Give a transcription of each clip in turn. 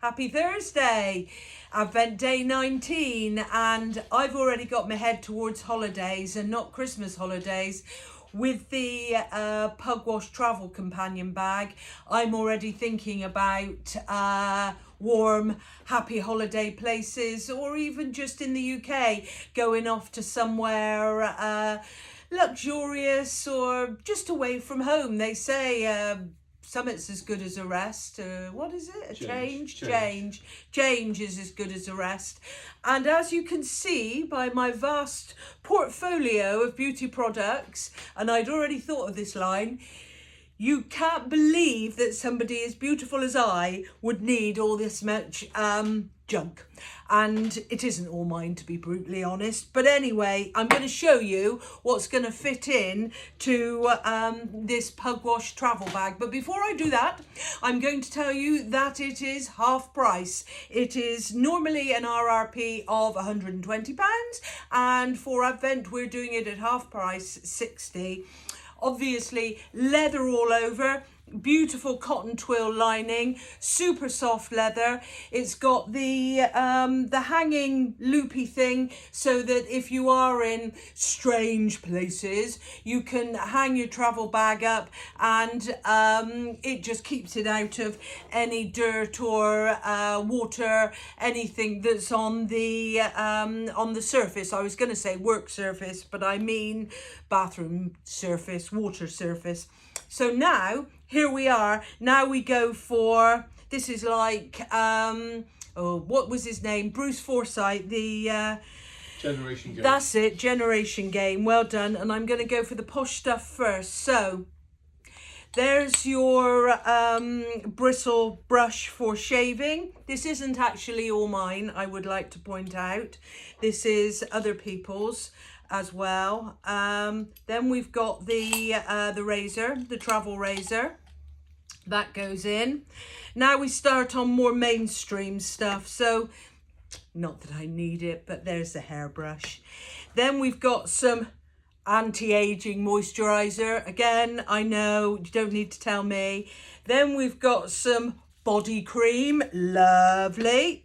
Happy Thursday, Advent Day 19, and I've already got my head towards holidays and not Christmas holidays. With the Pugwash travel companion bag, I'm already thinking about warm, happy holiday places, or even just in the UK, going off to somewhere luxurious or just away from home. They say Summit's as good as a rest. What is it? Change is as good as a rest. And as you can see by my vast portfolio of beauty products, and I'd already thought of this line, you can't believe that somebody as beautiful as I would need all this much junk. And it isn't all mine, to be brutally honest. But anyway, I'm going to show you what's going to fit in to this Pugwash travel bag. But before I do that, I'm going to tell you that it is half price. It is normally an RRP of £120, and for Advent we're doing it at half price, £60. Obviously leather all over, beautiful cotton twill lining, super soft leather. It's got the hanging loopy thing so that if you are in strange places, you can hang your travel bag up, and it just keeps it out of any dirt or water, anything that's on the surface. I was going to say work surface, but I mean bathroom surface, water surface. So now, here we are. Now we go for, this is like, what was his name? Bruce Forsyth, the... Generation Game. That's it, Generation Game. Well done. And I'm going to go for the posh stuff first. So, there's your bristle brush for shaving. This isn't actually all mine, I would like to point out. This is other people's as well. Then we've got the razor, the travel razor. That goes in. Now we start on more mainstream stuff. So, not that I need it, but there's the hairbrush. Then we've got some anti-aging moisturizer. Again, I know you don't need to tell me. Then we've got some body cream. Lovely.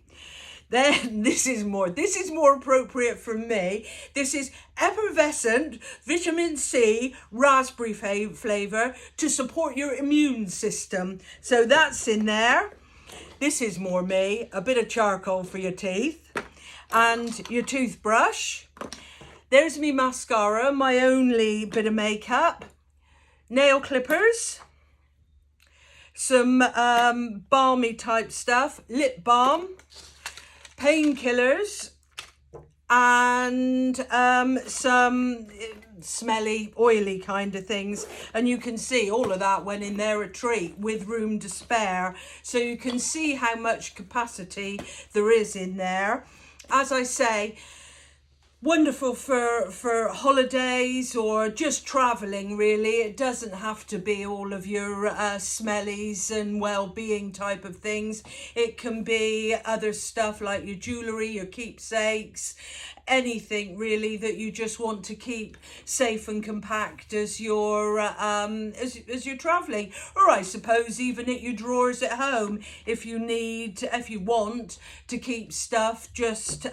Then this is more appropriate for me. This is effervescent vitamin C raspberry flavour to support your immune system. So that's in there. This is more me. A bit of charcoal for your teeth and your toothbrush. There's me mascara, my only bit of makeup. Nail clippers. Some balmy type stuff. Lip balm. Painkillers, and some smelly, oily kind of things. And you can see all of that went in there a treat with room to spare. So you can see how much capacity there is in there. As I say, wonderful for holidays or just travelling, really. It doesn't have to be all of your smellies and well-being type of things. It can be other stuff like your jewellery, your keepsakes, anything really that you just want to keep safe and compact as you're travelling. Or I suppose even at your drawers at home, if you want to keep stuff just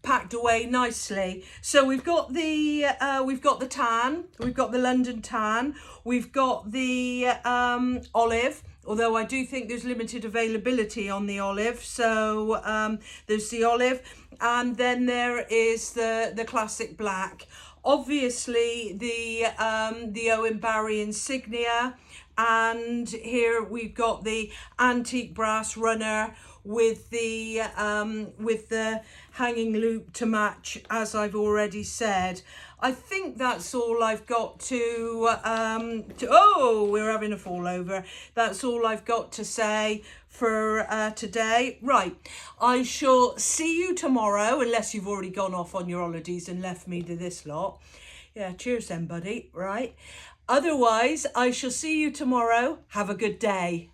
packed away nicely. So we've got the tan, we've got the London tan, we've got the olive. Although I do think there's limited availability on the olive. So there's the olive, and then there is the classic black. Obviously the Owen Barry insignia, and here we've got the antique brass runner with the hanging loop to match, as I've already said. I think that's all I've got to oh, we're having a fall over. That's all I've got to say for today. Right, I shall see you tomorrow, unless you've already gone off on your holidays and left me to this lot. Yeah, cheers then, buddy. Right. Otherwise, I shall see you tomorrow. Have a good day.